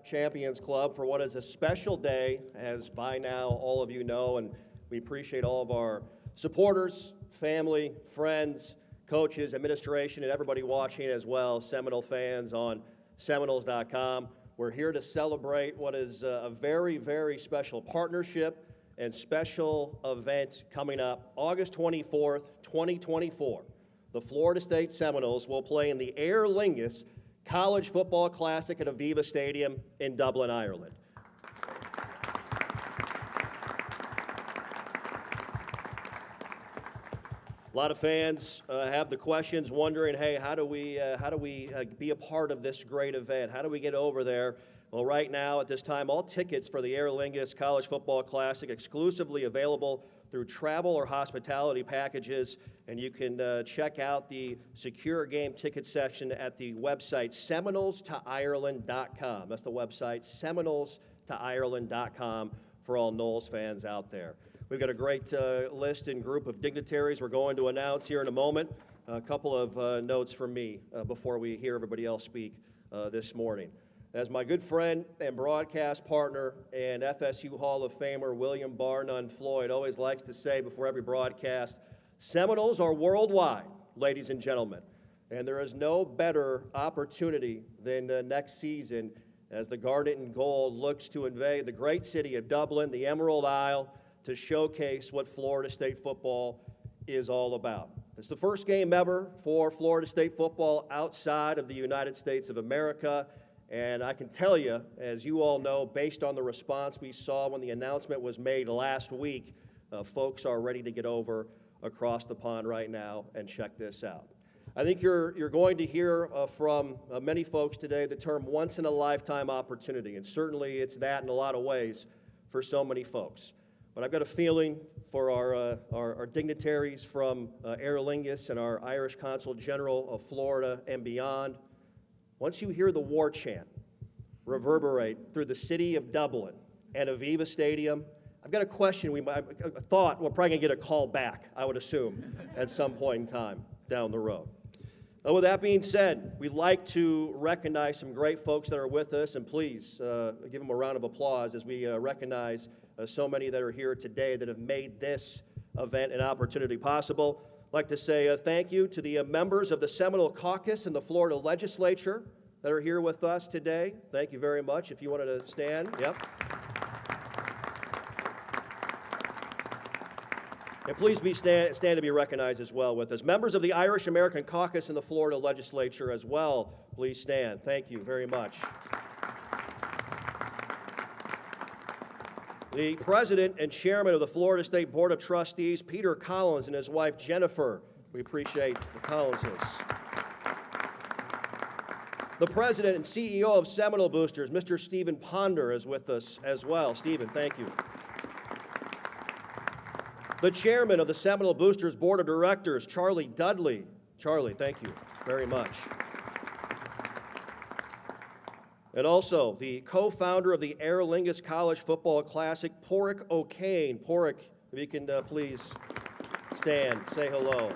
Champions Club for what is a special day, as by now all of you know, and we appreciate all of our supporters, family, friends, coaches, administration, and everybody watching as well, Seminole fans on Seminoles.com. We're here to celebrate what is a very, very special partnership and special event coming up August 24th, 2024. The Florida State Seminoles will play in the Aer Lingus College Football Classic at Aviva Stadium in Dublin, Ireland. A lot of fans have the questions wondering, hey, how do we be a part of this great event? How do we get over there? Well, right now at this time, all tickets for the Aer Lingus College Football Classic exclusively available through travel or hospitality packages, and you can check out the secure game ticket section at the website SeminolesToIreland.com. That's the website, SeminolesToIreland.com, for all Noles fans out there. We've got a great list and group of dignitaries we're going to announce here in a moment. A couple of notes from me before we hear everybody else speak this morning. As my good friend and broadcast partner and FSU Hall of Famer William Barnum Floyd always likes to say before every broadcast, Seminoles are worldwide, ladies and gentlemen. And there is no better opportunity than next season as the Garnet and Gold looks to invade the great city of Dublin, the Emerald Isle, to showcase what Florida State football is all about. It's the first game ever for Florida State football outside of the United States of America. And I can tell you, as you all know, based on the response we saw when the announcement was made last week, folks are ready to get over across the pond right now and check this out. I think you're going to hear from many folks today the term once-in-a-lifetime opportunity, and certainly it's that in a lot of ways for so many folks. But I've got a feeling for our dignitaries from Aer Lingus and our Irish Consul General of Florida and beyond. Once you hear the war chant reverberate through the city of Dublin and Aviva Stadium, I've got a question. I thought we're probably going to get a call back, I would assume, at some point in time down the road. With that being said, we'd like to recognize some great folks that are with us, and please give them a round of applause as we recognize so many that are here today that have made this event an opportunity possible. I'd like to say thank you to the members of the Seminole Caucus and the Florida Legislature that are here with us today. Thank you very much. If you wanted to stand, yep. And please stand to be recognized as well with us. Members of the Irish American Caucus and the Florida Legislature as well, please stand. Thank you very much. The President and Chairman of the Florida State Board of Trustees, Peter Collins, and his wife, Jennifer. We appreciate the Collinses. The President and CEO of Seminole Boosters, Mr. Stephen Ponder, is with us as well. Stephen, thank you. The Chairman of the Seminole Boosters Board of Directors, Charlie Dudley. Charlie, thank you very much. And also, the co-founder of the Aer Lingus College Football Classic, Porrick O'Kane. Porrick, if you can please stand, say hello.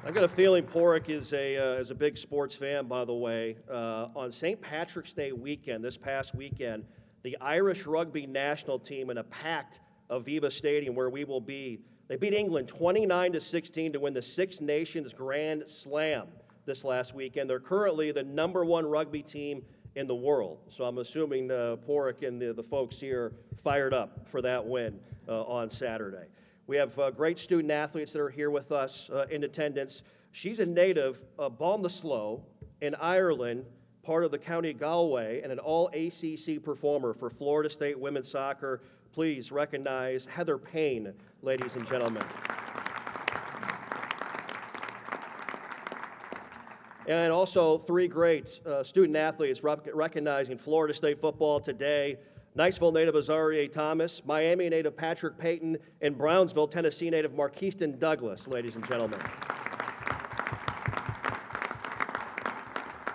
I've got a feeling Porrick is a big sports fan, by the way. On St. Patrick's Day weekend, this past weekend, the Irish rugby national team in a packed Aviva Stadium where we will be, they beat England 29-16 to win the Six Nations Grand Slam this last weekend. They're currently the #1 rugby team in the world. So I'm assuming Porrick and the folks here fired up for that win on Saturday. We have great student athletes that are here with us in attendance. She's a native of Ballinasloe in Ireland, part of the County of Galway, and an all-ACC performer for Florida State women's soccer. Please recognize Heather Payne, ladies and gentlemen. And also 3 great student athletes recognizing Florida State football today. Niceville native Azaria Thomas, Miami native Patrick Payton, and Brownsville, Tennessee native Marquiston Douglas, ladies and gentlemen.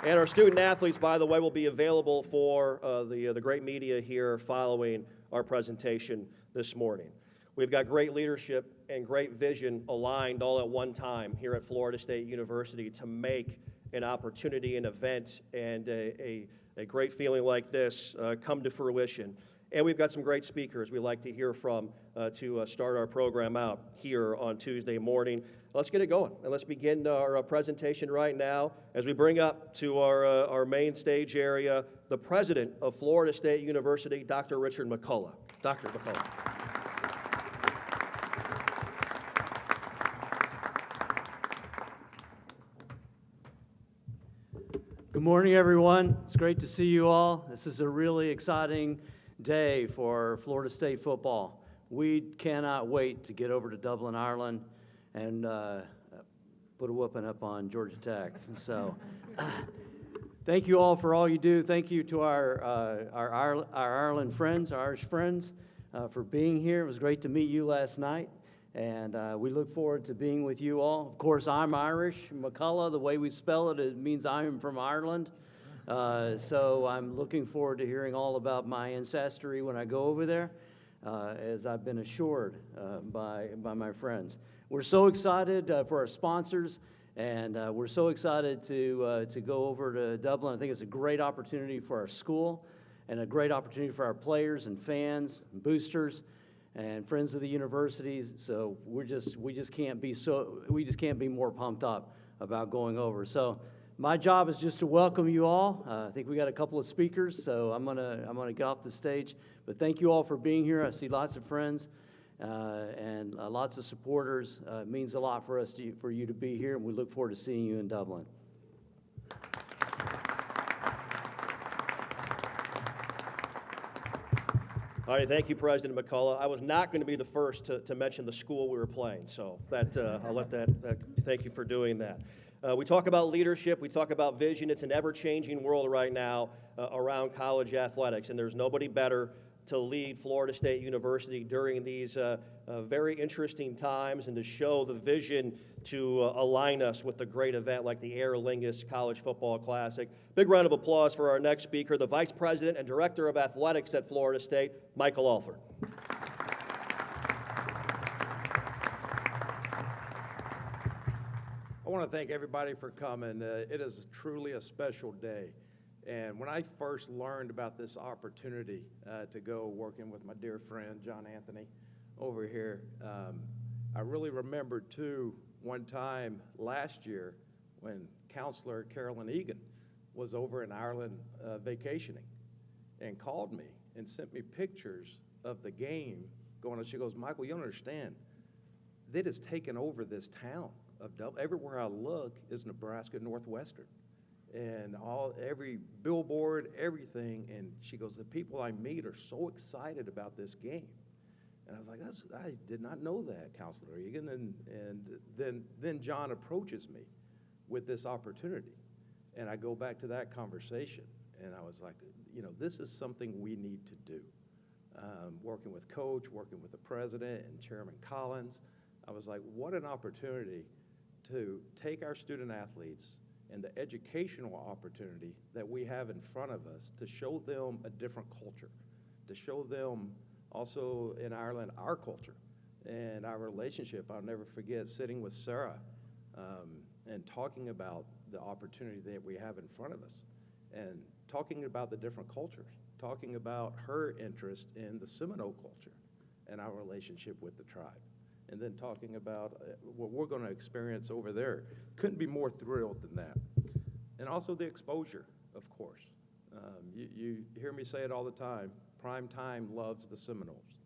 And our student athletes, by the way, will be available for the great media here following our presentation this morning. We've got great leadership and great vision aligned all at one time here at Florida State University to make an opportunity, an event, and a a great feeling like this come to fruition. And we've got some great speakers we'd like to hear from to start our program out here on Tuesday morning. Let's get it going, and let's begin our presentation right now as we bring up to our main stage area the president of Florida State University, Dr. Richard McCullough. Dr. McCullough. Good morning, everyone. It's great to see you all. This is a really exciting day for Florida State football. We cannot wait to get over to Dublin, Ireland, and put a whooping up on Georgia Tech. So, thank you all for all you do. Thank you to our Ireland friends, our Irish friends, for being here. It was great to meet you last night, and we look forward to being with you all. Of course, I'm Irish. McCullough, the way we spell it, it means I'm from Ireland. So I'm looking forward to hearing all about my ancestry when I go over there, as I've been assured by my friends. We're so excited for our sponsors, and we're so excited to go over to Dublin. I think it's a great opportunity for our school and a great opportunity for our players and fans and boosters and friends of the universities. So we just can't be more pumped up about going over. So my job is just to welcome you all. I think we got a couple of speakers, so I'm gonna get off the stage. But thank you all for being here. I see lots of friends and lots of supporters. It means a lot for us for you to be here, and we look forward to seeing you in Dublin. All right, thank you, President McCullough. I was not going to be the first to mention the school we were playing, so I'll let that thank you for doing that. We talk about leadership, we talk about vision. It's an ever-changing world right now around college athletics, and there's nobody better to lead Florida State University during these very interesting times and to show the vision to align us with a great event like the Aer Lingus College Football Classic. Big round of applause for our next speaker, the Vice President and Director of Athletics at Florida State, Michael Alford. I want to thank everybody for coming. It is truly a special day. And when I first learned about this opportunity to go working with my dear friend, John Anthony, over here, I really remembered, too, one time last year when Counselor Carolyn Egan was over in Ireland vacationing and called me and sent me pictures of the game going on. She goes, Michael, you don't understand. They just taken over this town of Dublin. Everywhere I look is Nebraska Northwestern. And every billboard, everything, and she goes, the people I meet are so excited about this game. And I was like, I did not know that, Counselor Egan. And then John approaches me with this opportunity. And I go back to that conversation, and I was like, you know, this is something we need to do. Working with Coach, working with the President and Chairman Collins, I was like, what an opportunity to take our student athletes and the educational opportunity that we have in front of us to show them a different culture, to show them also in Ireland our culture and our relationship. I'll never forget sitting with Sarah and talking about the opportunity that we have in front of us and talking about the different cultures, talking about her interest in the Seminole culture and our relationship with the tribe, and then talking about what we're going to experience over there. Couldn't be more thrilled than that. And also the exposure, of course. You hear me say it all the time, prime time loves the Seminoles.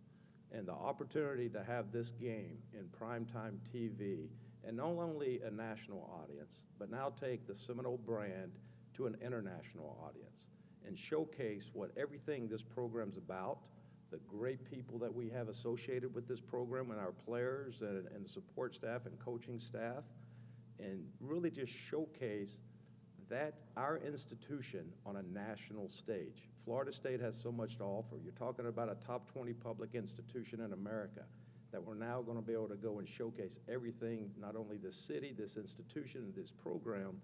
And the opportunity to have this game in primetime TV, and not only a national audience, but now take the Seminole brand to an international audience and showcase what everything this program's about, the great people that we have associated with this program and our players and the support staff and coaching staff, and really just showcase that our institution on a national stage. Florida State has so much to offer. You're talking about a top 20 public institution in America that we're now going to be able to go and showcase everything not only this city, this institution, this program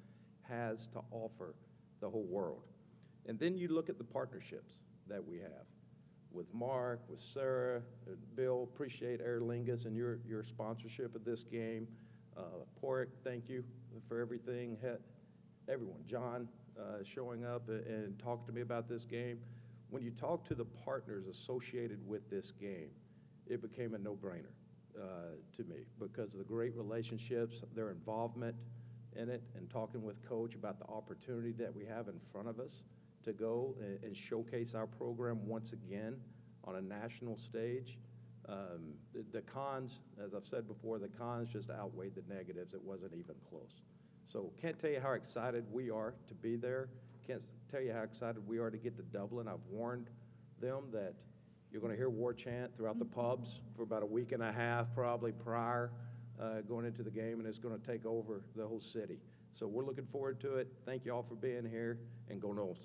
has to offer the whole world. And then you look at the partnerships that we have with Mark, with Sarah, Bill. Appreciate Aer Lingus and your sponsorship of this game. Porrick, thank you for everything. Everyone, John, showing up and talking to me about this game. When you talk to the partners associated with this game, it became a no-brainer to me because of the great relationships, their involvement in it, and talking with Coach about the opportunity that we have in front of us to go and showcase our program once again on a national stage. The cons, as I've said before, the cons just outweighed the negatives. It wasn't even close. So can't tell you how excited we are to be there. Can't tell you how excited we are to get to Dublin. I've warned them that you're going to hear war chant throughout the pubs for about a week and a half, probably prior going into the game, and it's going to take over the whole city. So we're looking forward to it. Thank you all for being here, and go Noles.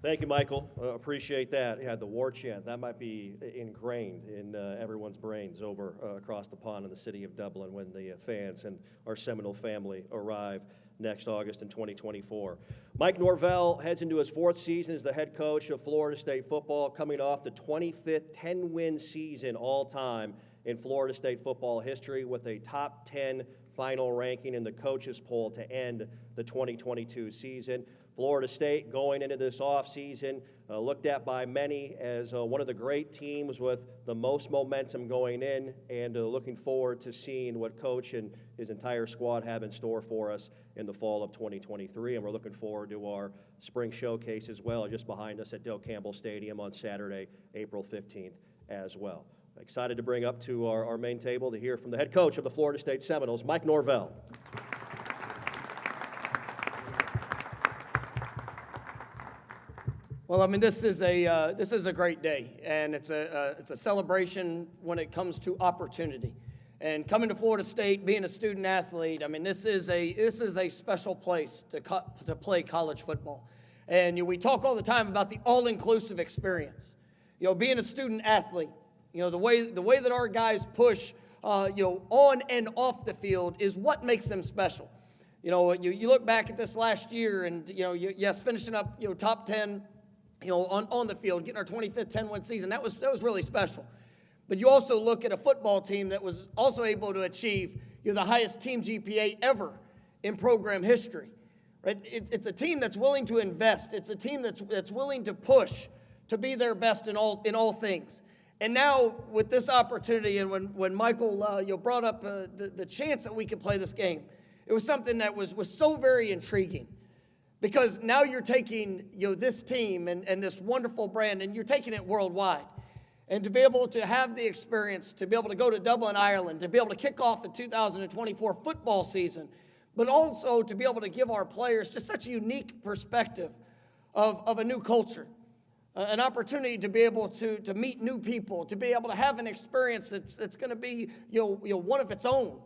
Thank you, Michael. Appreciate that. Yeah, the war chant, that might be ingrained in everyone's brains over across the pond in the city of Dublin when the fans and our Seminole family arrive next August in 2024. Mike Norvell heads into his 4th season as the head coach of Florida State football, coming off the 25th 10-win season all-time in Florida State football history with a top 10 final ranking in the coaches poll to end the 2022 season. Florida State going into this offseason, looked at by many as one of the great teams with the most momentum going in, and looking forward to seeing what Coach and his entire squad have in store for us in the fall of 2023. And we're looking forward to our spring showcase as well, just behind us at Dale Campbell Stadium on Saturday, April 15th as well. Excited to bring up to our main table to hear from the head coach of the Florida State Seminoles, Mike Norvell. Well, I mean, this is a great day, and it's a celebration when it comes to opportunity. And coming to Florida State, being a student athlete, I mean, this is a special place to play college football. And we talk all the time about the all-inclusive experience. Being a student athlete, the way that our guys push, on and off the field is what makes them special. You look back at this last year, and yes, finishing up top 10. On the field, getting our 25th 10-win season, that was really special. But you also look at a football team that was also able to achieve the highest team GPA ever in program history. Right? It's a team that's willing to invest. It's a team that's willing to push to be their best in all things. And now with this opportunity, and when Michael brought up the chance that we could play this game, it was something that was so very intriguing. Because now you're taking this team and this wonderful brand, and you're taking it worldwide. And to be able to have the experience, to be able to go to Dublin, Ireland, to be able to kick off the 2024 football season, but also to be able to give our players just such a unique perspective of a new culture, an opportunity to be able to meet new people, to be able to have an experience that's going to be one of its own,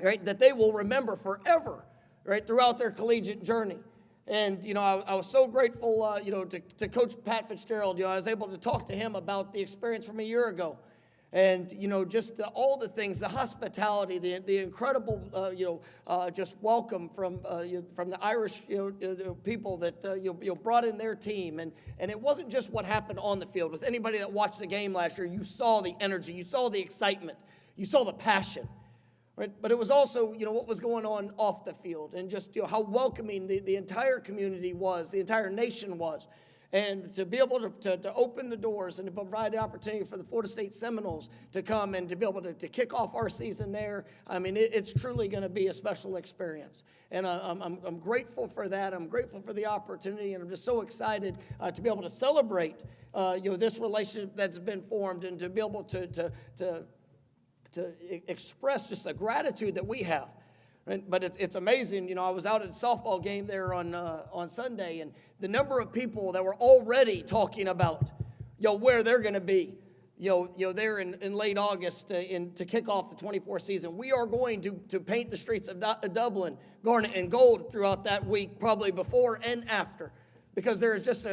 right? That they will remember forever, right, throughout their collegiate journey. And, I was so grateful, to Coach Pat Fitzgerald. I was able to talk to him about the experience from a year ago. And, just all the things, the hospitality, the incredible, just welcome from the Irish, people that, brought in their team. And it wasn't just what happened on the field. With anybody that watched the game last year, you saw the energy, you saw the excitement, you saw the passion. Right? But it was also, what was going on off the field, and just, how welcoming the entire community was, the entire nation was. And to be able to open the doors and to provide the opportunity for the Florida State Seminoles to come and to be able to kick off our season there, I mean, it's truly going to be a special experience. And I'm grateful for that. I'm grateful for the opportunity, and I'm just so excited to be able to celebrate, this relationship that's been formed, and to be able to express just a gratitude that we have. Right? But it's amazing. I was out at a softball game there on Sunday, and the number of people that were already talking about, where they're going to be, there in late August to kick off the 24 season. We are going to paint the streets of Dublin garnet and gold throughout that week, probably before and after. Because there is just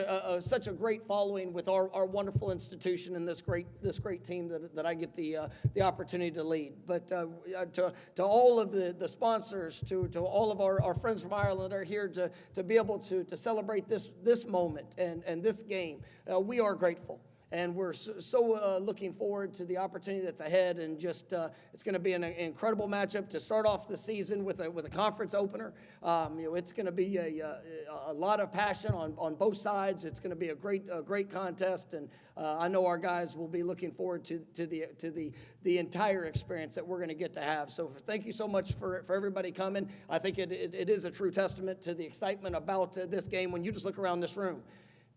such a great following with our wonderful institution and this great team that I get the opportunity to lead. But to all of the sponsors, to all of our friends from Ireland that are here to be able to celebrate this moment and this game, we are grateful. And we're so looking forward to the opportunity that's ahead, and just it's going to be an incredible matchup to start off the season with a conference opener. It's going to be a lot of passion on both sides. It's going to be a great contest, and I know our guys will be looking forward to the entire experience that we're going to get to have. So thank you so much for everybody coming. I think it is a true testament to the excitement about this game when you just look around this room.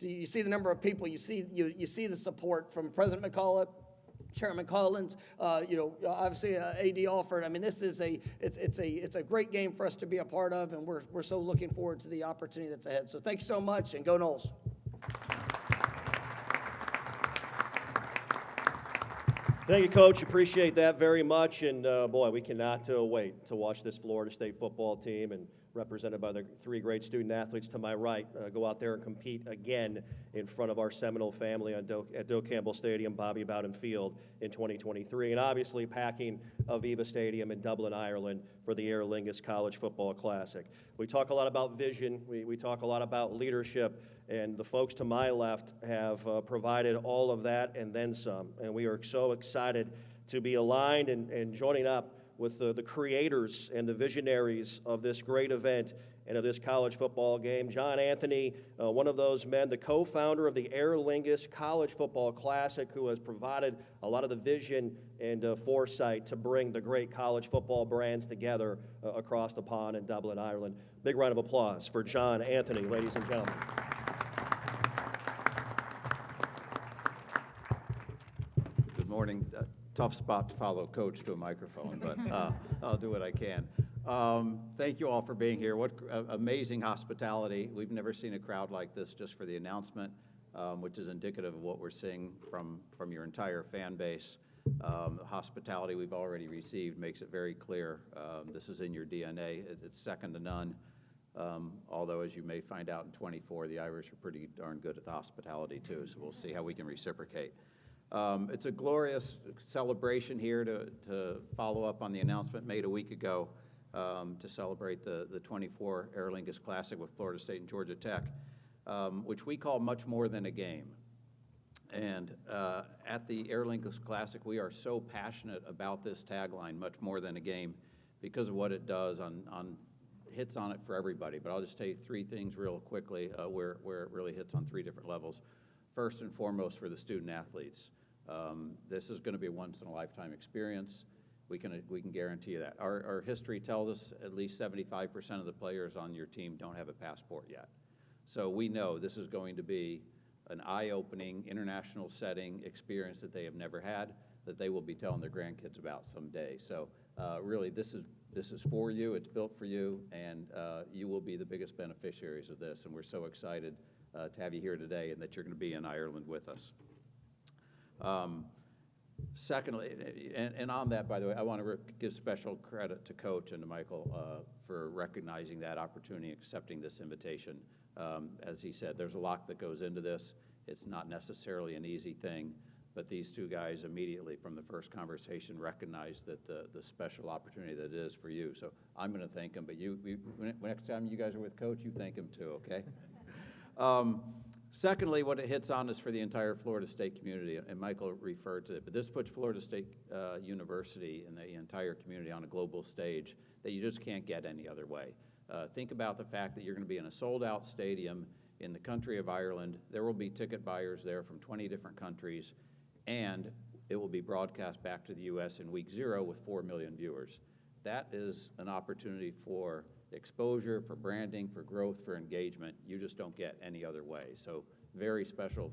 You see the number of people, you see the support from President McCullough, Chairman Collins, obviously AD Alford. I mean, this is it's a great game for us to be a part of, and we're so looking forward to the opportunity that's ahead. So thanks so much, and go Noles. Thank you, Coach. Appreciate that very much. And boy, we cannot wait to watch this Florida State football team, and represented by the three great student athletes to my right, go out there and compete again in front of our Seminole family at Doak Campbell Stadium, Bobby Bowden Field in 2023. And obviously packing Aviva Stadium in Dublin, Ireland for the Aer Lingus College Football Classic. We talk a lot about vision. We talk a lot about leadership. And the folks to my left have provided all of that and then some. And we are so excited to be aligned and joining up with the creators and the visionaries of this great event and of this college football game. John Anthony, one of those men, the co-founder of the Aer Lingus College Football Classic, who has provided a lot of the vision and foresight to bring the great college football brands together across the pond in Dublin, Ireland. Big round of applause for John Anthony, ladies and gentlemen. Good morning. Tough spot to follow Coach to a microphone, but I'll do what I can. Thank you all for being here. What amazing hospitality. We've never seen a crowd like this just for the announcement, which is indicative of what we're seeing from your entire fan base. The hospitality we've already received makes it very clear this is in your DNA. It's second to none. Although, as you may find out in 24, the Irish are pretty darn good at the hospitality too, so we'll see how we can reciprocate. It's a glorious celebration here to follow up on the announcement made a week ago to celebrate the 24 Aer Lingus Classic with Florida State and Georgia Tech, which we call much more than a game. And at the Aer Lingus Classic, we are so passionate about this tagline, much more than a game, because of what it does hits on it for everybody. But I'll just tell you three things real quickly where it really hits on three different levels. First and foremost, for the student athletes. This is going to be a once-in-a-lifetime experience. We can guarantee you that. Our history tells us at least 75% of the players on your team don't have a passport yet. So we know this is going to be an eye-opening, international setting experience that they have never had, that they will be telling their grandkids about someday. So really, this is for you. It's built for you, and you will be the biggest beneficiaries of this. And we're so excited to have you here today, and that you're going to be in Ireland with us. Secondly, and on that, by the way, I want to give special credit to Coach and to Michael for recognizing that opportunity, accepting this invitation. As he said, there's a lot that goes into this. It's not necessarily an easy thing, but these two guys immediately from the first conversation recognized that the special opportunity that it is for you. So I'm going to thank them, but next time you guys are with Coach, you thank him too, okay? Secondly, what it hits on is for the entire Florida State community, and Michael referred to it, but this puts Florida State University and the entire community on a global stage that you just can't get any other way. Think about the fact that you're going to be in a sold-out stadium in the country of Ireland. There will be ticket buyers there from 20 different countries, and it will be broadcast back to the U.S. in week 0 with 4 million viewers. That is an opportunity for exposure, for branding, for growth, for engagement. You just don't get any other way. So very special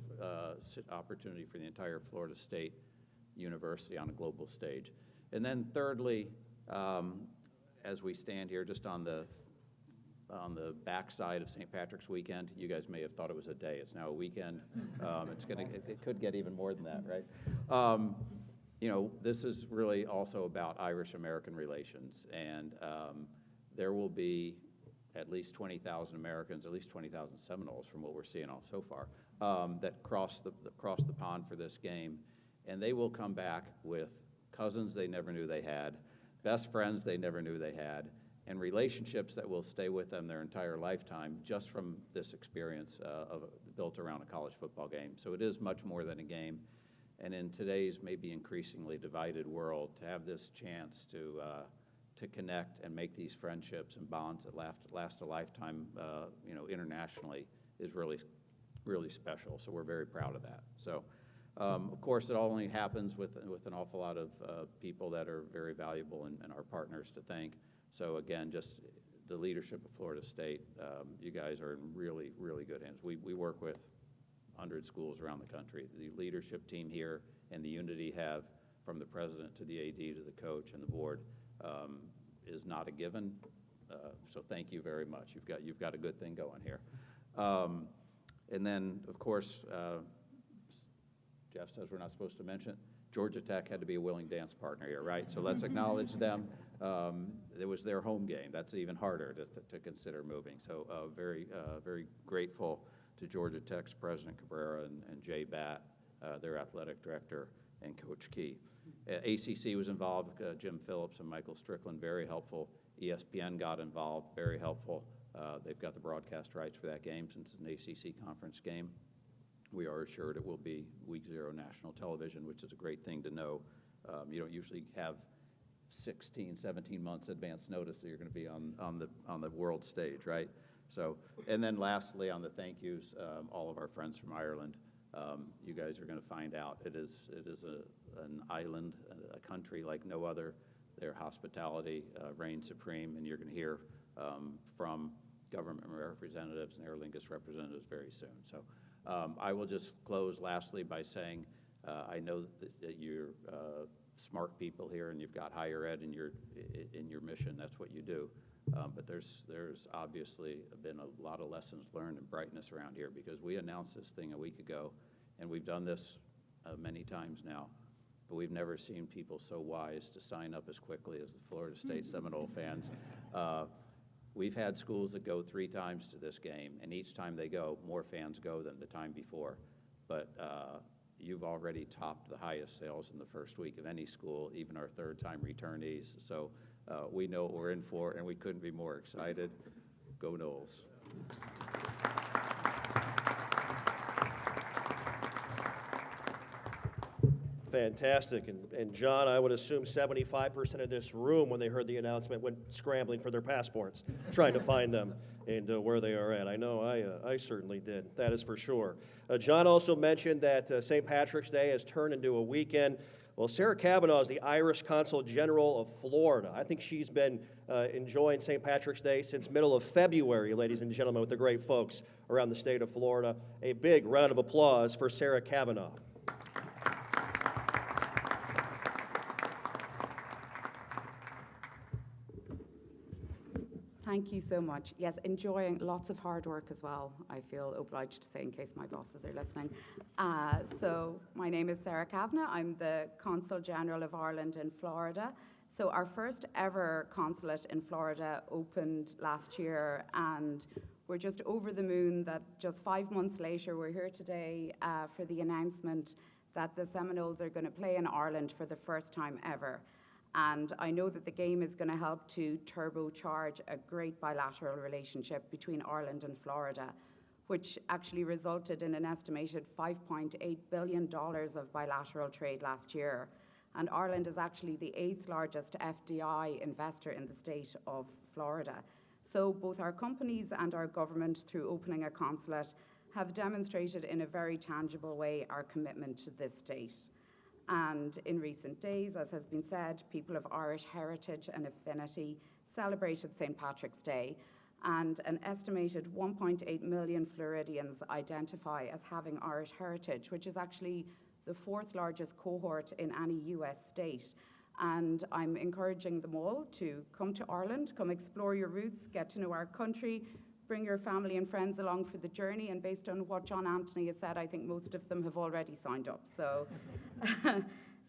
opportunity for the entire Florida State University on a global stage. And then thirdly, as we stand here just on the backside of St. Patrick's weekend, you guys may have thought it was a day. It's now a weekend. It could get even more than that, right? This is really also about Irish-American relations, and there will be at least 20,000 Americans, at least 20,000 Seminoles from what we're seeing all so far, that cross the pond for this game, and they will come back with cousins they never knew they had, best friends they never knew they had, and relationships that will stay with them their entire lifetime just from this experience built around a college football game. So it is much more than a game. And in today's maybe increasingly divided world, to have this chance to connect and make these friendships and bonds that last a lifetime, internationally, is really, really special. So we're very proud of that. So, of course, it all only happens with an awful lot of people that are very valuable and our partners to thank. So again, just the leadership of Florida State, you guys are in really, really good hands. We work with 100 schools around the country. The leadership team here and the unity have from the president to the AD to the coach and the board is not a given. So thank you very much. You've got a good thing going here. And then, of course, Jeff says we're not supposed to mention it. Georgia Tech had to be a willing dance partner here, right? So let's acknowledge them. It was their home game. That's even harder to consider moving. So very grateful to Georgia Tech's President Cabrera and Jay Batt, their athletic director, and Coach Key. ACC was involved, Jim Phillips and Michael Strickland, very helpful. ESPN got involved, very helpful. They've got the broadcast rights for that game since it's an ACC conference game. We are assured it will be Week 0 national television, which is a great thing to know. You don't usually have 16, 17 months advance notice that you're going to be on the world stage, right? So, and then lastly, on the thank yous, all of our friends from Ireland. You guys are going to find out it is an island, a country like no other. Their hospitality reigns supreme, and you're going to hear from government representatives and Aer Lingus representatives very soon. So I will just close lastly by saying I know that you're smart people here, and you've got higher ed in your mission. That's what you do. But there's obviously been a lot of lessons learned and brightness around here, because we announced this thing a week ago, and we've done this many times now, but we've never seen people so wise to sign up as quickly as the Florida State Seminole fans. We've had schools that go 3 times to this game, and each time they go, more fans go than the time before. But you've already topped the highest sales in the first week of any school, even our third-time returnees. So we know what we're in for, and we couldn't be more excited. Go Noles. Fantastic. And John, I would assume 75% of this room, when they heard the announcement, went scrambling for their passports, trying to find them and where they are at. I know I certainly did. That is for sure. John also mentioned that St. Patrick's Day has turned into a weekend. Well, Sarah Kavanaugh is the Irish Consul General of Florida. I think she's been enjoying St. Patrick's Day since middle of February, ladies and gentlemen, with the great folks around the state of Florida. A big round of applause for Sarah Kavanaugh. Thank you so much. Yes, enjoying lots of hard work as well, I feel obliged to say, in case my bosses are listening. So my name is Sarah Kavanagh. I'm the Consul General of Ireland in Florida. So our first ever consulate in Florida opened last year, and we're just over the moon that just 5 months later, we're here today for the announcement that the Seminoles are going to play in Ireland for the first time ever. And I know that the game is going to help to turbocharge a great bilateral relationship between Ireland and Florida, which actually resulted in an estimated $5.8 billion of bilateral trade last year. And Ireland is actually the 8th largest FDI investor in the state of Florida. So both our companies and our government, through opening a consulate, have demonstrated in a very tangible way our commitment to this state. And in recent days, as has been said, people of Irish heritage and affinity celebrated St. Patrick's Day, and an estimated 1.8 million Floridians identify as having Irish heritage, which is actually the 4th largest cohort in any US state. And I'm encouraging them all to come to Ireland, come explore your roots, get to know our country, bring your family and friends along for the journey, and based on what John Anthony has said, I think most of them have already signed up. So,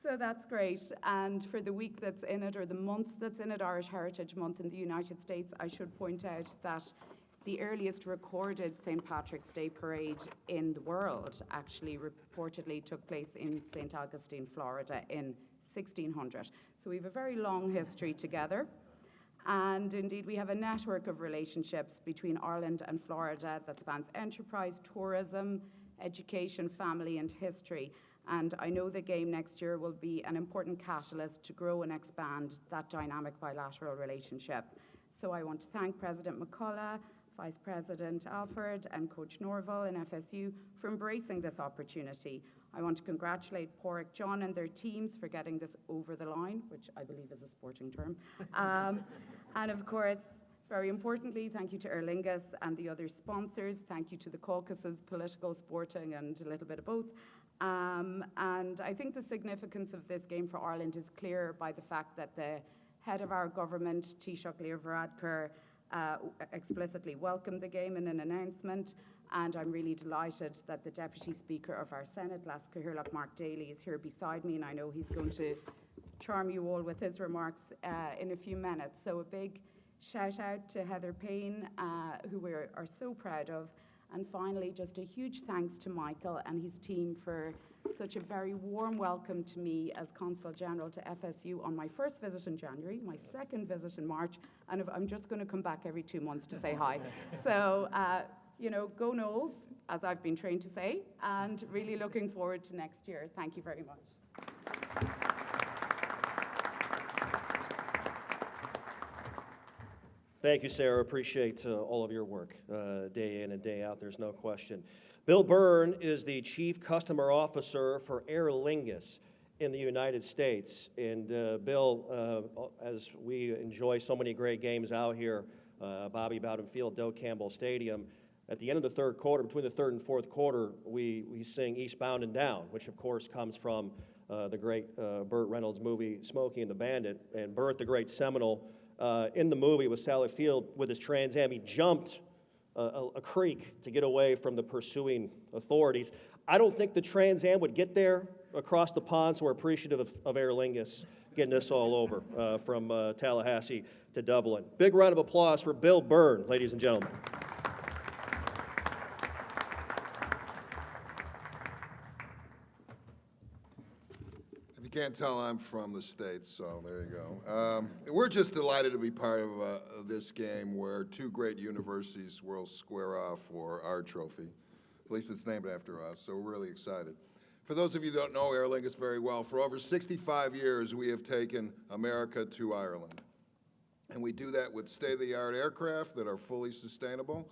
so that's great. And for the week that's in it, or the month that's in it, Irish Heritage Month in the United States, I should point out that the earliest recorded St. Patrick's Day parade in the world actually reportedly took place in St. Augustine, Florida in 1600. So we have a very long history together. And indeed, we have a network of relationships between Ireland and Florida that spans enterprise, tourism, education, family, and history. And I know the game next year will be an important catalyst to grow and expand that dynamic bilateral relationship. So I want to thank President McCullough, Vice President Alford, and Coach Norvell in FSU for embracing this opportunity. I want to congratulate Porrick John and their teams for getting this over the line, which I believe is a sporting term. And of course, very importantly, thank you to Aer Lingus and the other sponsors. Thank you to the caucuses, political, sporting, and a little bit of both. And I think the significance of this game for Ireland is clear by the fact that the head of our government, Taoiseach Leo Varadkar, explicitly welcomed the game in an announcement. And I'm really delighted that the Deputy Speaker of our Senate, Las Cathaoirleach, Mark Daly, is here beside me, and I know he's going to charm you all with his remarks in a few minutes. So a big shout out to Heather Payne, who we are so proud of. And finally, just a huge thanks to Michael and his team for such a very warm welcome to me as Consul General to FSU on my first visit in January, my second visit in March, and I'm just going to come back every 2 months to say hi. So, you know, go Noels, as I've been trained to say, and really looking forward to next year. Thank you very much. Thank you, Sarah. Appreciate all of your work day in and day out. There's no question. Bill Byrne is the Chief Customer Officer for Aer Lingus in the United States. And Bill, as we enjoy so many great games out here, Bobby Bowden Field, Doe Campbell Stadium, at the end of the third quarter, between the third and fourth quarter, we sing Eastbound and Down, which of course comes from the great Burt Reynolds movie Smokey and the Bandit. And Burt, the great Seminole, in the movie with Sally Field with his Trans Am, he jumped a creek to get away from the pursuing authorities. I don't think the Trans Am would get there across the pond, so we're appreciative of Aer Lingus getting this all over from Tallahassee to Dublin. Big round of applause for Bill Byrne, ladies and gentlemen. Can't tell I'm from the States, so there you go. We're just delighted to be part of this game where two great universities will square off for our trophy. At least it's named after us, so we're really excited. For those of you who don't know Aer Lingus very well, for over 65 years we have taken America to Ireland. And we do that with state-of-the-art aircraft that are fully sustainable,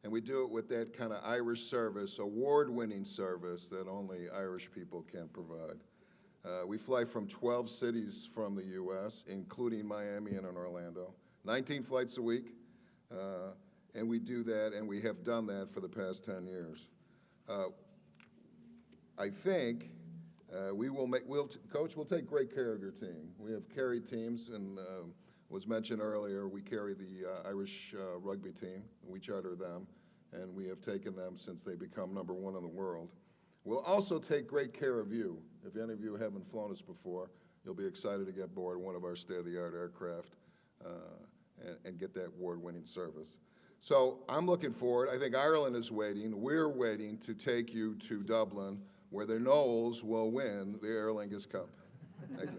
and we do it with that kind of Irish service, award-winning service that only Irish people can provide. We fly from 12 cities from the U.S., including Miami and Orlando, 19 flights a week, and we do that, and we have done that for the past 10 years. I think Coach, we'll take great care of your team. We have carried teams, and was mentioned earlier, we carry the Irish rugby team, and we charter them, and we have taken them since they become #1 in the world. We'll also take great care of you. If any of you haven't flown us before, you'll be excited to get aboard one of our state-of-the-art aircraft and get that award-winning service. So I'm looking forward. I think Ireland is waiting. We're waiting to take you to Dublin, where the Noels will win the Aer Lingus Cup. Thank you.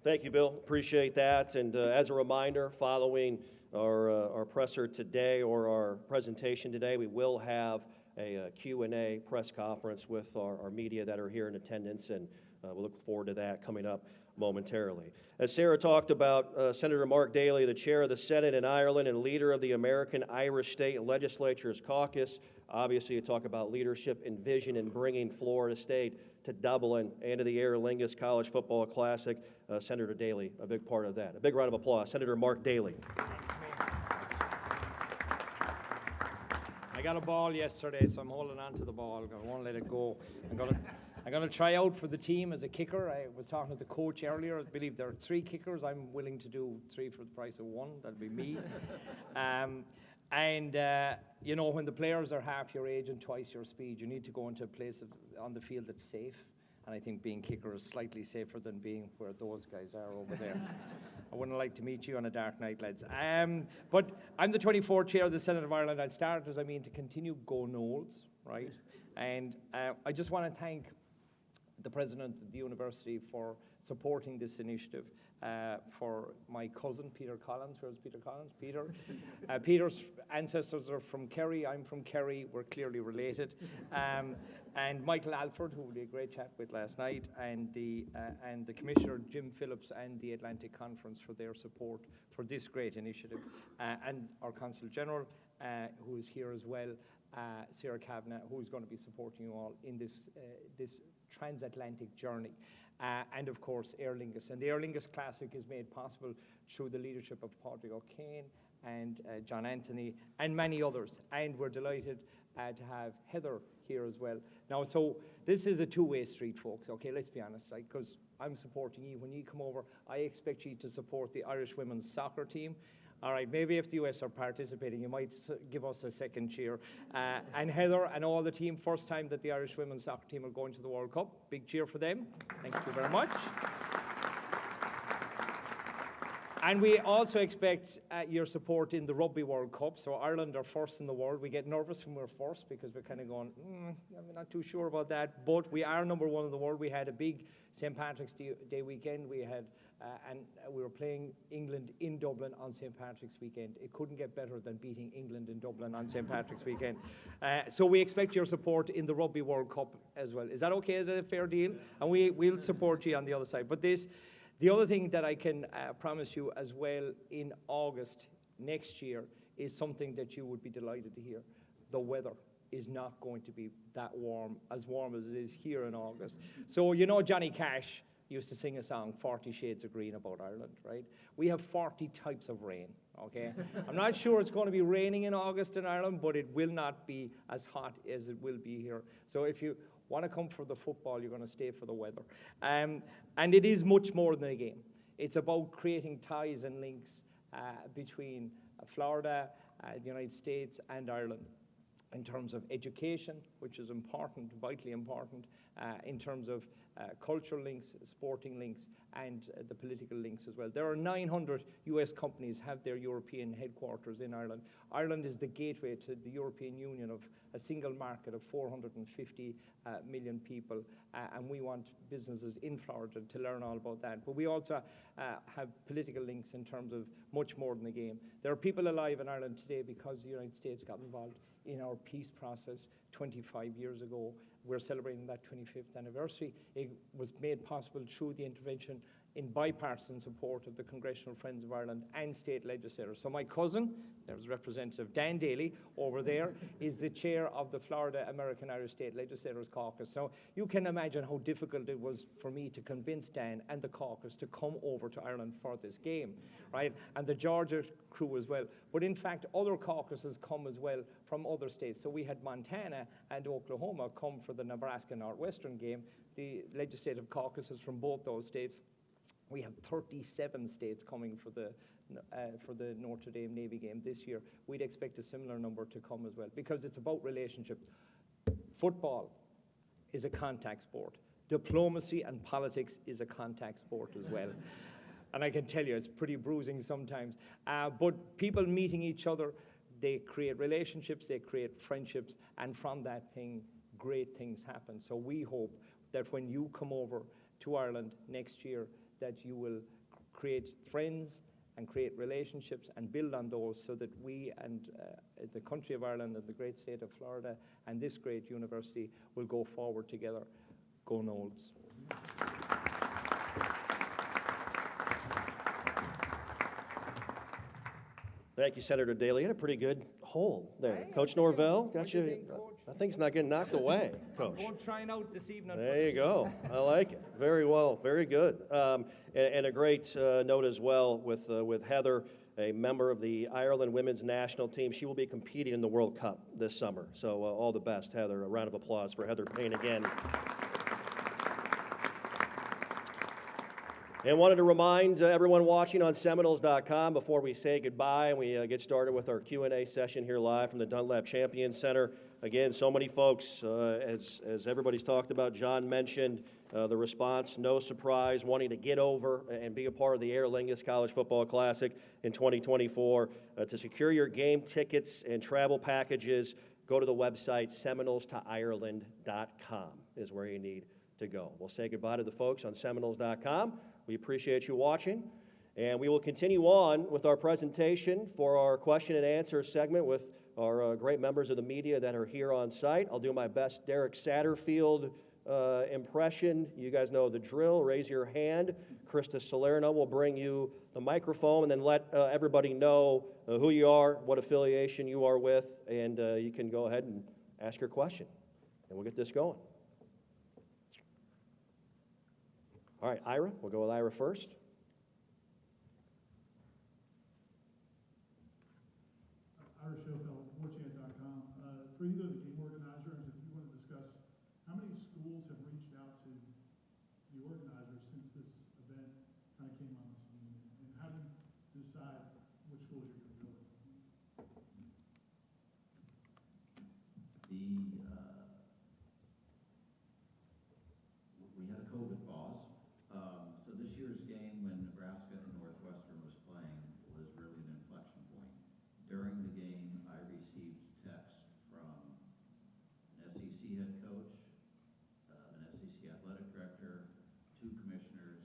Thank you, Bill. Appreciate that. And as a reminder, following our presser today or our presentation today, we will have a Q&A press conference with our media that are here in attendance, and we'll look forward to that coming up momentarily. As Sarah talked about, Senator Mark Daly, the chair of the Senate in Ireland and leader of the American Irish State Legislature's caucus, obviously you talk about leadership and vision in bringing Florida State to Dublin and to the Aer Lingus College Football Classic. Senator Daly, a big part of that. A big round of applause. Senator Mark Daly. I got a ball yesterday, so I'm holding on to the ball. I won't let it go. I'm going to try out for the team as a kicker. I was talking to the coach earlier. I believe there are 3 kickers. I'm willing to do 3 for the price of 1. That'll be me. You know, when the players are half your age and twice your speed, you need to go into a place on the field that's safe. And I think being kicker is slightly safer than being where those guys are over there. I wouldn't like to meet you on a dark night, lads. But I'm the 24th chair of the Senate of Ireland. I'll start as I mean to continue Go Noels, right? And I just want to thank the president of the university for supporting this initiative, for my cousin, Peter Collins. Where's Peter Collins? Peter. Peter's ancestors are from Kerry. I'm from Kerry. We're clearly related. And Michael Alford, who we had a great chat with last night, and the Commissioner, Jim Phillips, and the Atlantic Conference for their support for this great initiative. And our Consul General, who is here as well, Sarah Kavanagh, who is going to be supporting you all in this transatlantic journey. And of course, Aer Lingus. And the Aer Lingus Classic is made possible through the leadership of Padraig O'Kane and John Anthony and many others. And we're delighted to have Heather here as well. Now, so this is a two-way street, folks, okay? Let's be honest, like, because I'm supporting you. When you come over, I expect you to support the Irish women's soccer team. All right, maybe if the US are participating, you might give us a second cheer. And Heather and all the team, first time that the Irish women's soccer team are going to the World Cup. Big cheer for them. Thank you very much. And we also expect your support in the Rugby World Cup. So Ireland are first in the world. We get nervous when we're first because we're kind of going, I'm not too sure about that. But we are number one in the world. We had a big St. Patrick's Day weekend. We had, and we were playing England in Dublin on St. Patrick's weekend. It couldn't get better than beating England in Dublin on St. Patrick's weekend. So we expect your support in the Rugby World Cup as well. Is that okay? Is that a fair deal? And we'll support you on the other side. But the other thing that I can promise you as well in August next year is something that you would be delighted to hear. The weather is not going to be that warm as it is here in August. So you know Johnny Cash used to sing a song, 40 Shades of Green, about Ireland, right? We have 40 types of rain, okay? I'm not sure it's going to be raining in August in Ireland, but it will not be as hot as it will be here. So if you want to come for the football, you're going to stay for the weather. And it is much more than a game. It's about creating ties and links between Florida, the United States, and Ireland in terms of education, which is important, vitally important, in terms of cultural links, sporting links, and the political links as well. There are 900 US companies have their European headquarters in Ireland. Ireland is the gateway to the European Union of a single market of 450 million people, and we want businesses in Florida to learn all about that. But we also have political links in terms of much more than a game. There are people alive in Ireland today because the United States got involved in our peace process 25 years ago. We're celebrating that 25th anniversary. It was made possible through the intervention in bipartisan support of the Congressional Friends of Ireland and state legislators. So my cousin, there's Representative Dan Daly over there, is the chair of the Florida American Irish State Legislators Caucus. So you can imagine how difficult it was for me to convince Dan and the caucus to come over to Ireland for this game, right? And the Georgia crew as well. But in fact, other caucuses come as well from other states. So we had Montana and Oklahoma come for the Nebraska Northwestern game, the legislative caucuses from both those states. We have 37 states coming for the Notre Dame Navy game this year. We'd expect a similar number to come as well, because it's about relationships. Football is a contact sport. Diplomacy and politics is a contact sport as well. And I can tell you, it's pretty bruising sometimes. But people meeting each other, they create relationships, they create friendships, and from that thing, great things happen. So we hope that when you come over to Ireland next year, that you will create friends and create relationships and build on those, so that we and the country of Ireland and the great state of Florida and this great university will go forward together. Go Noels. Thank you, Senator Daly. You had a pretty good hole there. Coach Norvell, got you. That thing's not getting knocked away, Coach. I'm trying out this evening. There you go. I like it. Very well. Very good. And a great note as well with Heather, a member of the Ireland women's national team. She will be competing in the World Cup this summer. So all the best, Heather. A round of applause for Heather Payne again. And wanted to remind everyone watching on Seminoles.com before we say goodbye and we get started with our Q&A session here live from the Dunlap Champion Center. Again, so many folks, as everybody's talked about, John mentioned the response, no surprise, wanting to get over and be a part of the Aer Lingus College Football Classic in 2024. To secure your game tickets and travel packages, go to the website, seminolesireland.com is where you need to go. We'll say goodbye to the folks on seminoles.com. We appreciate you watching, and we will continue on with our presentation for our question and answer segment with our great members of the media that are here on site. I'll do my best Derek Satterfield impression. You guys know the drill. Raise your hand. Krista Salerno will bring you the microphone, and then let everybody know who you are, what affiliation you are with, and you can go ahead and ask your question, and we'll get this going. All right, Ira, we'll go with Ira first. Ira Schofield, WarChant.com. For either the game organizers, if you want to discuss how many schools have reached out to the organizers since this event kind of came on the scene, and how do you decide which schools you're going to go with? We had a COVID pause. So this year's game, when Nebraska and Northwestern was playing, was really an inflection point. During the game, I received text from an SEC head coach, an SEC athletic director, 2 commissioners,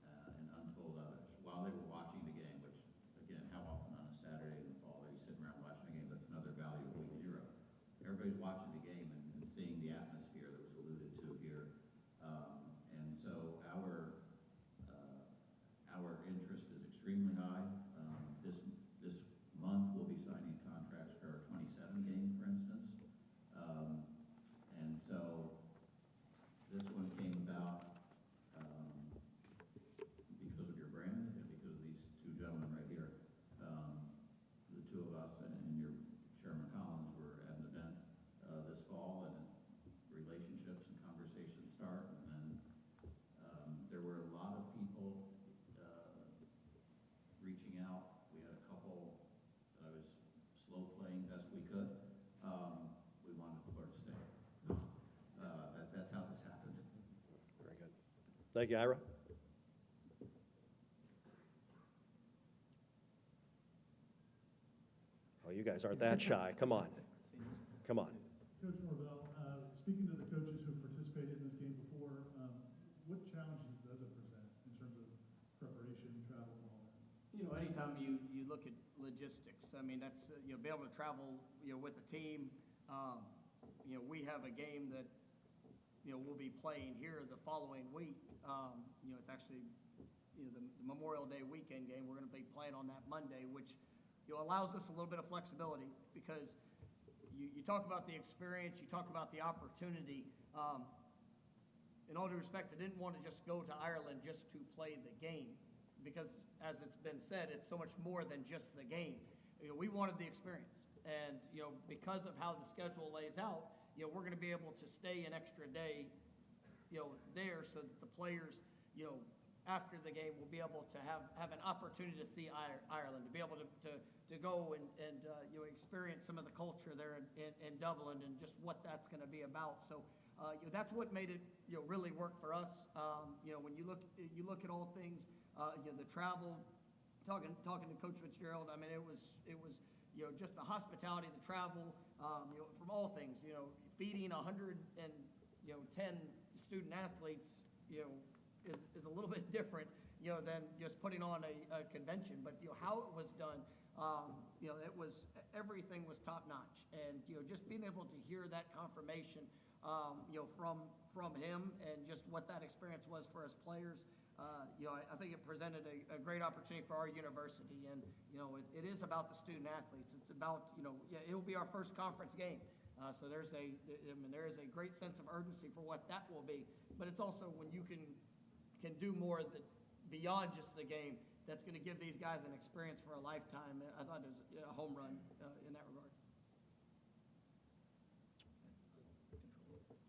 and untold others while they were watching the game, which, again, how often on a Saturday in the fall are you sitting around watching a game? That's another value of week 0. Everybody's watching the game and seeing the atmosphere that was alluded to here. And so our interest is extremely high. This month we'll be signing contracts for our 27 game, for instance. And so this one came about because of your brand and because of these 2 gentlemen right here. The 2 of us and your Chairman Collins were at an event this fall, and relationships and conversations start, and then there were a lot of people reaching out. We had a couple that I was slow playing best we could. We wanted Florida State, so that's how this happened. Very good. Thank you, Ira. Oh, you guys aren't that shy. Come on. Come on. Coach Norvell, speaking to the coaches who have participated in this game before, what challenges does it present in terms of preparation, travel, and all that? You know, anytime you look at logistics, I mean, that's, be able to travel, with the team. We have a game that, we'll be playing here the following week. It's actually, the Memorial Day weekend game. We're going to be playing on that Monday, which, allows us a little bit of flexibility, because you talk about the experience, you talk about the opportunity. In all due respect, I didn't want to just go to Ireland just to play the game, because as it's been said, it's so much more than just the game. We wanted the experience, and because of how the schedule lays out, we're going to be able to stay an extra day, there, so that the players, after the game will be able to have an opportunity to see Ireland, to be able to go and experience some of the culture there in Dublin, and just what that's going to be about. So that's what made it really work for us. When you look at all things, the travel, talking to Coach Fitzgerald, I mean, it was just the hospitality, the travel, from all things, feeding 110 student athletes, is a little bit different, than just putting on a convention. But, how it was done, everything was top notch. And, just being able to hear that confirmation, from him, and just what that experience was for his players, I think it presented a great opportunity for our university. And, it is about the student athletes. It's about, it will be our first conference game. So there is a great sense of urgency for what that will be. But it's also when you can do more beyond just the game, that's going to give these guys an experience for a lifetime. I thought it was a home run in that regard.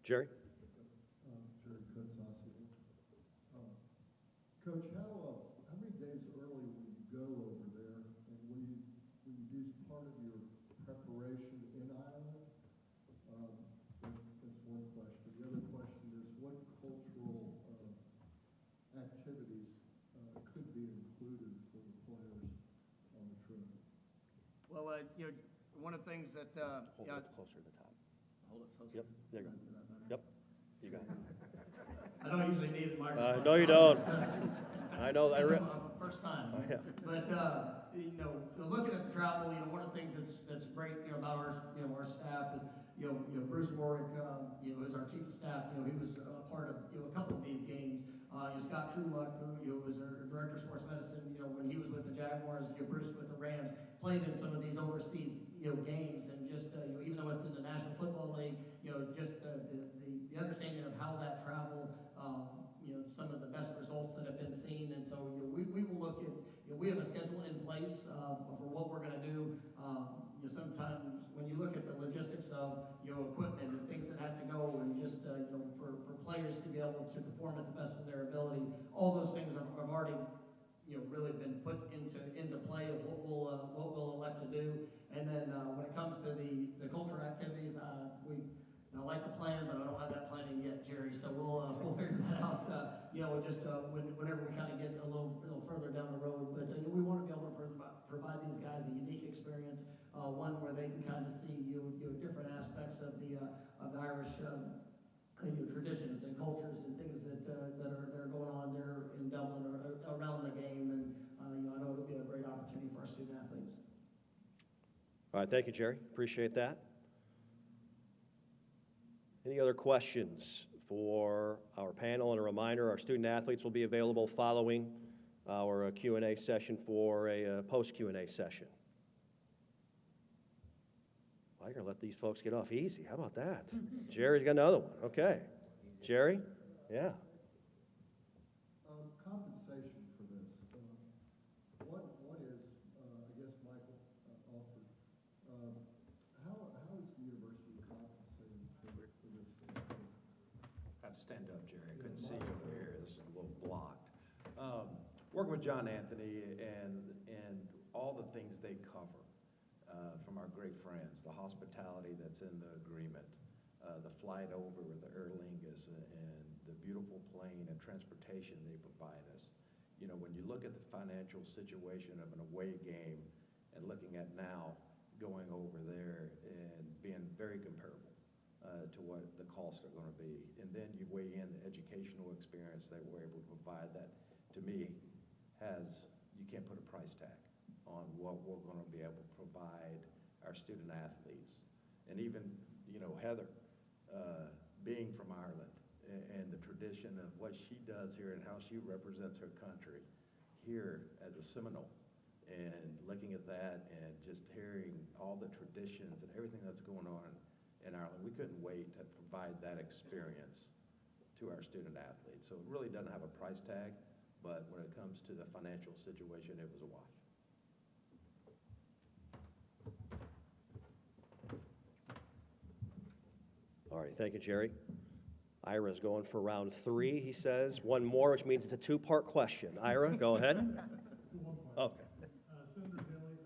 Jerry? Jerry Kutzossi. Coach, how many days early will you go over there, and will you do part of your preparation in Ireland? That's one question. The other question is, what cultural activities could be included for the players on the trip? Well, one of the things that, Hold yeah, it closer to the top. hold it closer. Yep, there you go. Yep, you got it. I don't usually need a microphone. No, you don't. I know, First time. Oh, yeah. But, looking at the travel, one of the things that's great, about our staff is, Bruce Warwick, is our chief of staff, he was a part of, a couple of these games. Scott Trueluck, who was our director of sports medicine, when he was with the Jaguars, Bruce with the Rams, played in some of these overseas, games, and just, even though it's in the National Football League, just the understanding of how that travel, some of the best results that have been seen, and so we will look at, we have a schedule in place for what we're going to do. Sometimes when you look at the logistics of equipment and things that have to go, and just for players to be able to perform at the best of their ability, all those things have already really been put into play of what we'll elect to do. And then when it comes to the cultural activities, I like the plan, but I don't have that planning yet, Jerry. So we'll figure that out. Whenever we kind of get a little further down the road. But we want to be able to provide these guys a unique experience, one where they can kind of see different aspects of the Irish traditions and cultures and things that are going on there in Dublin or around the game. And I know it'll be a great opportunity for our student athletes. All right, thank you, Jerry. Appreciate that. Any other questions for our panel? And a reminder, our student athletes will be available following our Q&A session for a post Q&A session. Well, you're going to let these folks get off easy. How about that? Jerry's got another one. Okay. Jerry? Yeah. Compensation for this. What is, I guess, Michael, Alford, how is the university compensating for this? Had to stand up, Jerry. I couldn't see you over here. This is a little blocked. Working with John Anthony and all the things they cover from our great friends, the hospitality that's in the agreement, the flight over with the Aer Lingus, and the beautiful plane and transportation they provide us. When you look at the financial situation of an away game and looking at now going over there and being very comparable to what the costs are going to be. And then you weigh in the educational experience that we're able to provide that, to me, you can't put a price tag on what we're going to be able to provide our student athletes. And even, Heather, being from Ireland and the tradition of what she does here and how she represents her country here as a Seminole, and looking at that and just hearing all the traditions and everything that's going on in Ireland, we couldn't wait to provide that experience to our student athletes. So it really doesn't have a price tag, but when it comes to the financial situation, it was a wash. All right, thank you, Jerry. Ira's going for round 3, he says. One more, which means it's a 2-part question. Ira, go ahead. Okay. Senator Daly,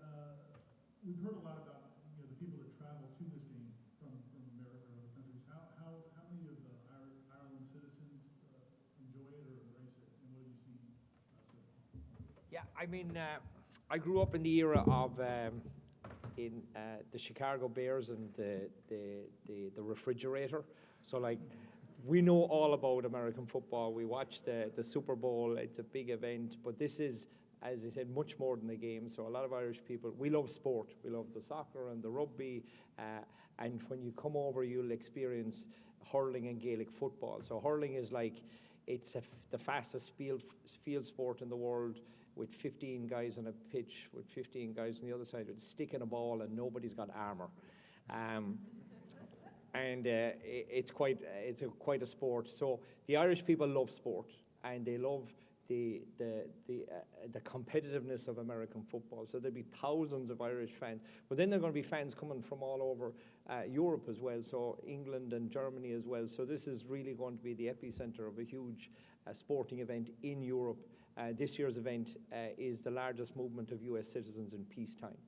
we've heard a lot about the people that travel to this game from America or other countries. How many of the Ireland citizens enjoy it or embrace it, and what have you seen so far? Yeah, I mean, I grew up in the era of the Chicago Bears and the refrigerator. So we know all about American football. We watch the Super Bowl. It's a big event, but this is, as I said, much more than a game. So a lot of Irish people, we love sport. We love the soccer and the rugby. And when you come over, you'll experience hurling and Gaelic football. So hurling is it's the fastest field sport in the world, with 15 guys on a pitch, with 15 guys on the other side with a stick and a ball, and nobody's got armor. It's quite a sport. So the Irish people love sport, and they love the competitiveness of American football. So there'll be thousands of Irish fans, but then there are going to be fans coming from all over Europe as well. So England and Germany as well. So this is really going to be the epicenter of a huge sporting event in Europe. This year's event is the largest movement of U.S. citizens in peacetime.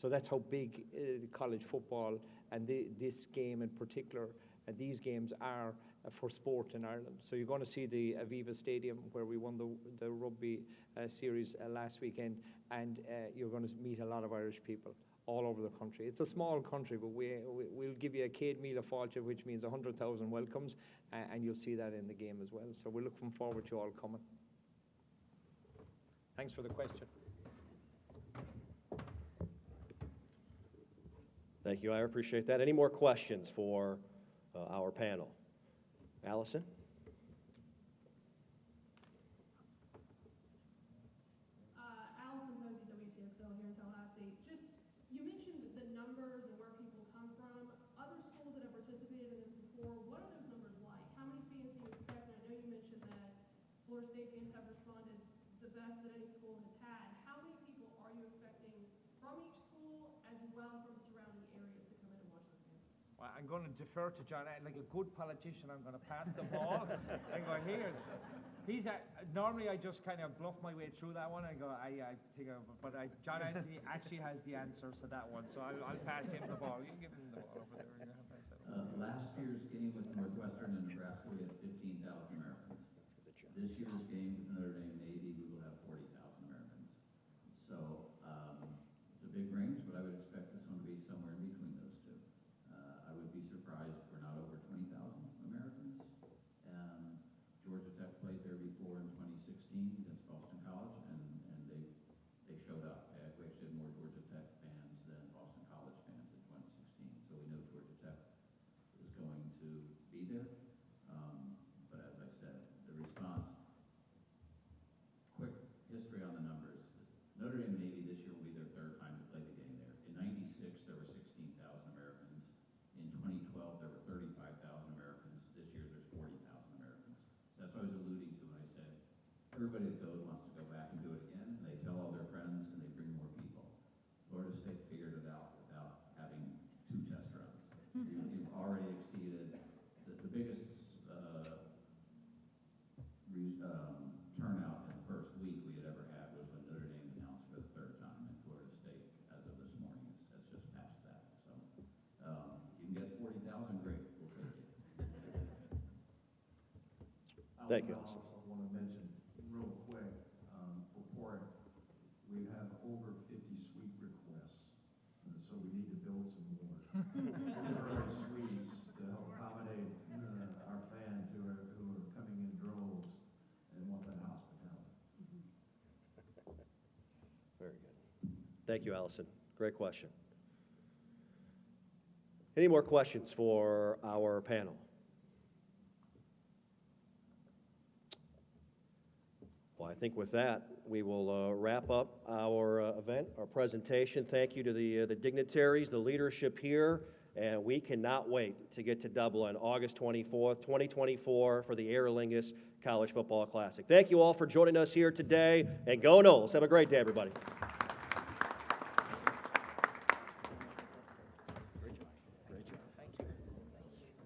So that's how big college football and this game in particular, and these games are for sport in Ireland. So you're going to see the Aviva Stadium where we won the rugby series last weekend, and you're going to meet a lot of Irish people all over the country. It's a small country, but we'll give you a céad míle fáilte, which means 100,000 welcomes, and you'll see that in the game as well. So we're looking forward to all coming. Thanks for the question. Thank you, I appreciate that. Any more questions for our panel? Allison? Allison Posey, WTXL here in Tallahassee. Just, you mentioned the numbers and where people come from. Other schools that have participated in this before, what are those numbers like? How many fans do you expect? And I know you mentioned that Florida State fans have responded the best that any school has had. How many people are you expecting from each school as well from surrounding areas to come in and watch this game? Well, I'm going to defer to John. Like a good politician, I'm going to pass the ball. I'm going, here. Normally I just kind of bluff my way through that one. I go, I think of, but John Anthony actually has the answers to that one, so I'll pass him the ball. You can give him the ball over there. Last year's game with Northwestern and Nebraska, we had 15,000 Americans. This year's game with Notre Dame and Navy, we will have 40,000 Americans. So it's a big range, but I would expect this one to be somewhere in between those two. I would be surprised if we're not over 20,000 Americans. Georgia Tech played there before in 2016 against Boston College, and they showed up. We actually had more Georgia Tech fans than Boston College fans in 2016, so we know Georgia Tech is going to be there. But as I said, the response, quick history on the numbers. Notre Dame and Navy this year will be their third time to play the game there. In '96, there were 16,000 Americans. In 2012, there were 35,000 Americans. This year, there's 40,000 Americans. So that's what I was alluding to when I said everybody that goes wants to go back and do it again, and they tell all their friends, and they bring more people. Florida State figured it out without having 2 test runs. You've already exceeded the biggest turnout in the first week we had ever had was when Notre Dame announced for the 3rd time, and Florida State, as of this morning, has just passed that. So you can get 40,000, great, we'll take it. Thank you, I Allison. also want to mention real quick, for it, we have over 50 suite requests, so we need to build some more. Temporary suites to help accommodate our fans who are coming in droves and want that hospitality. Very good. Thank you, Allison. Great question. Any more questions for our panel? Well, I think with that, we will wrap up our event, our presentation. Thank you to the dignitaries, the leadership here, and we cannot wait to get to Dublin August 24th, 2024 for the Aer Lingus College Football Classic. Thank you all for joining us here today, and go Noles. Have a great day, everybody.